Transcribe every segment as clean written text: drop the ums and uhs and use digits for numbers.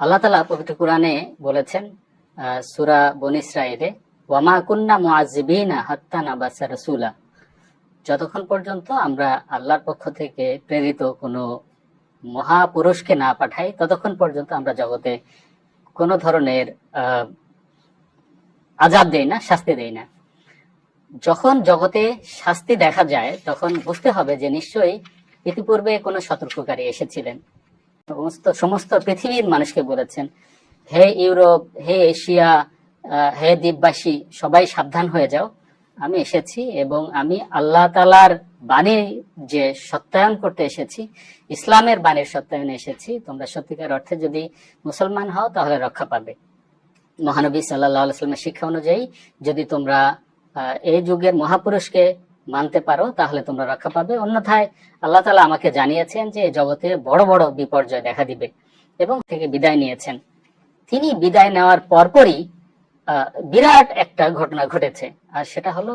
আল্লাহ তাআলা পবিত্র কোরআনে বলেছেন সূরা বনী ইসরাঈলে, ওয়ামা কুন্না মুআযিবিনা হাত্তা নাবাসা রাসূলা, যতক্ষণ পর্যন্ত আমরা আল্লাহর পক্ষ থেকে প্রেরিত কোনো মহাপুরুষকে না পাঠাই ততক্ষণ পর্যন্ত আমরা জগতে কোনো ধরনের আযাব দেই না, শাস্তি দেই না। যখন জগতে শাস্তি দেখা যায় তখন বুঝতে হবে যে নিশ্চয়ই ইতিপূর্বে কোনো সতর্ককারী এসেছিলেন। সমস্ত পৃথিবীর মানুষকে বলেছেন, হে ইউরোপ, হে এশিয়া, হে দ্বীপবাসী, সবাই সাবধান হয়ে যাও, আমি এসেছি এবং আমি আল্লাহ তাআলার বাণী যে সত্যায়ন করতে এসেছি, ইসলামের বাণীর সত্যায়নে এসেছি। তোমরা সত্যিকার অর্থে যদি মুসলমান হও তাহলে রক্ষা পাবে। মহানবী সাল্লাল্লাহু আলাইহি ওয়াসাল্লামের শিক্ষা অনুযায়ী যদি তোমরা এই যুগের মহাপুরুষকে মানতে পারো তাহলে তোমরা রক্ষা পাবে। অন্যথায় আল্লাহ তাআলা আমাকে জানিয়েছেন যে জগতে বড় বড় বিপর্যয় দেখা দিবে এবং থেকে বিদায় নিয়েছেন। তিনি বিদায় নেওয়ার পরপরই বিরাট একটা ঘটনা ঘটেছে, আর সেটা হলো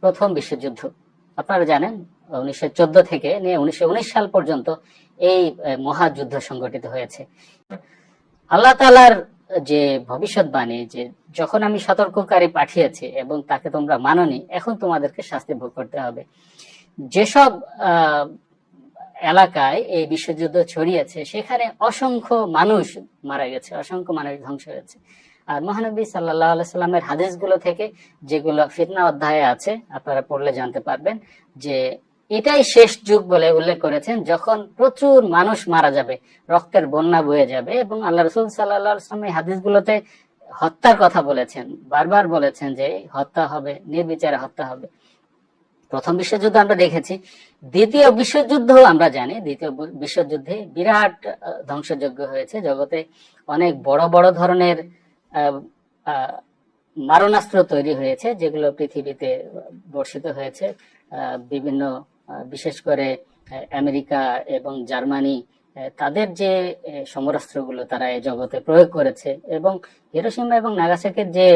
প্রথম বিশ্বযুদ্ধ। আপনারা জানেন 1914 থেকে নিয়ে 1919 সাল পর্যন্ত এই মহাযুদ্ধ সংঘটিত হয়েছে। আল্লাহ তাআলার যে ভবিষ্যৎবাণী, যে যখন আমি সতর্ককারী পাঠিয়েছি এবং তাকে তোমরা মানোনি, এখন তোমাদেরকে শাস্তি ভোগ করতে হবে। যেসব এলাকায় এই বিশ্বযুদ্ধ ছড়িয়েছে সেখানে অসংখ্য মানুষ মারা গেছে, অসংখ্য মানুষ ধ্বংস হয়েছে। আর মহানবী সাল্লাল্লাহু আলাইহি সাল্লামের হাদিসগুলো থেকে, যেগুলো ফিতনা অধ্যায়ে আছে, আপনারা পড়লে জানতে পারবেন যে এটাই শেষ যুগ বলে উল্লেখ করেছেন, যখন প্রচুর মানুষ মারা যাবে, রক্তের বন্যা বয়ে যাবে। এবং আল্লাহ রাসূল সাল্লাল্লাহু আলাইহি ওয়াসাল্লাম হাদিসগুলোতে হত্যার কথা বলেছেন, বারবার বলেছেন যে হত্যা হবে, নির্বিচারে হত্যা হবে। প্রথম বিশ্বযুদ্ধ আমরা দেখেছি, দ্বিতীয় বিশ্বযুদ্ধ আমরা জানি। দ্বিতীয় বিশ্বযুদ্ধে বিরাট ধ্বংসযজ্ঞ হয়েছে, জগতে অনেক বড় বড় ধরনের মারণাস্ত্র তৈরি হয়েছে, যেগুলো পৃথিবীতে বর্ষিত হয়েছে। বিভিন্ন বিশেষ করে আমেরিকা এবং জার্মানি তাদের যে সমরাস্ত্রগুলো তারা এই জগতে প্রয়োগ করেছে, এবং হিরোশিমা এবং নাগাসাকির যে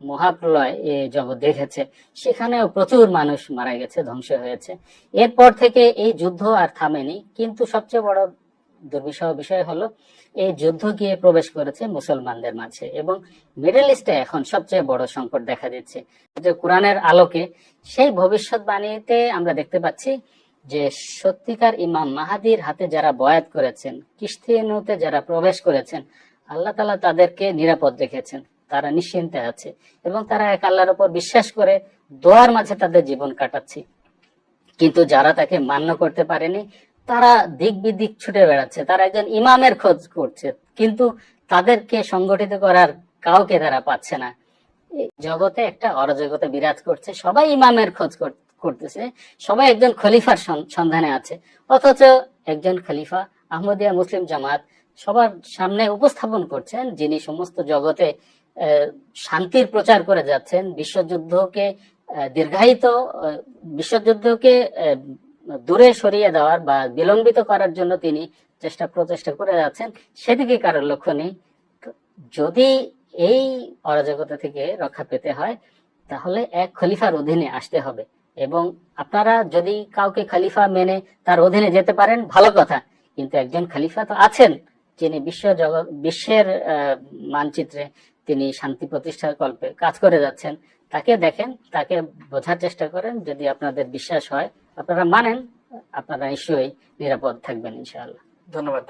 মহাপ্রলয় এই জগৎ দেখেছে, সেখানেও প্রচুর মানুষ মারা গেছে, ধ্বংস হয়েছে। এরপর থেকে এই যুদ্ধ আর থামেনি। কিন্তু সবচেয়ে বড় দুর্বিষহ বিষয় হলো এই যুদ্ধ গিয়ে প্রবেশ করেছে মুসলমানদের মাঝে, এবং মিডল ইস্টে এখন সবচেয়ে বড় সংকট দেখা দিচ্ছে। যে কোরআনের আলোকে সেই ভবিষ্যৎবাণীতে আমরা দেখতে পাচ্ছি যে সত্যিকার ইমাম মাহাদির হাতে যারা বয়াত করেছেন, কিস্তিনুতে যারা প্রবেশ করেছেন, আল্লাহ তাআলা তাদেরকে নিরাপদ রেখেছেন, তারা নিশ্চিন্তে আছে এবং তারা এক আল্লাহর উপর বিশ্বাস করে দোয়ার মাঝে তাদের জীবন কাটাচ্ছে। কিন্তু যারা তাকে মান্য করতে পারেনি, তারা দিক বিদিক ছুটে বেড়াচ্ছে, তারা একজন ইমামের খোঁজ করছে, কিন্তু তাদেরকে সংগঠিত করার কাউকে তারা পাচ্ছে না। জগতে একটা অরাজকতা বিরাজ করছে, সবাই ইমামের খোঁজ করতেছে, সবাই একজন খলিফার সন্ধানে আছে, অথচ একজন খলিফা আহমদিয়া মুসলিম জামাত সবার সামনে উপস্থাপন করছেন, যিনি সমস্ত জগতে শান্তির প্রচার করে যাচ্ছেন, বিশ্বযুদ্ধকে দীর্ঘায়িত, বিশ্বযুদ্ধকে দূরে সরিয়ে দেওয়ার বা বিলম্বিত করার জন্য তিনি প্রচেষ্টা করে যাচ্ছেন, সেদিকে কারোর লক্ষ্য নেই। যদি এই অরাজকতা থেকে রক্ষা পেতে হয় তাহলে এক খলিফার অধীনে আসতে হবে, এবং আপনারা যদি কাউকে খলিফা মেনে তার অধীনে যেতে পারেন ভালো কথা, কিন্তু একজন খলিফা তো আছেন যিনি বিশ্বের মানচিত্রে তিনি শান্তি প্রতিষ্ঠার কল্পে কাজ করে যাচ্ছেন। তাকে দেখেন, তাকে বোঝার চেষ্টা করেন। যদি আপনাদের বিশ্বাস হয়, আপনারা মানেন, আপনারা নিশ্চয়ই নিরাপদ থাকবেন ইনশাআল্লাহ। ধন্যবাদ।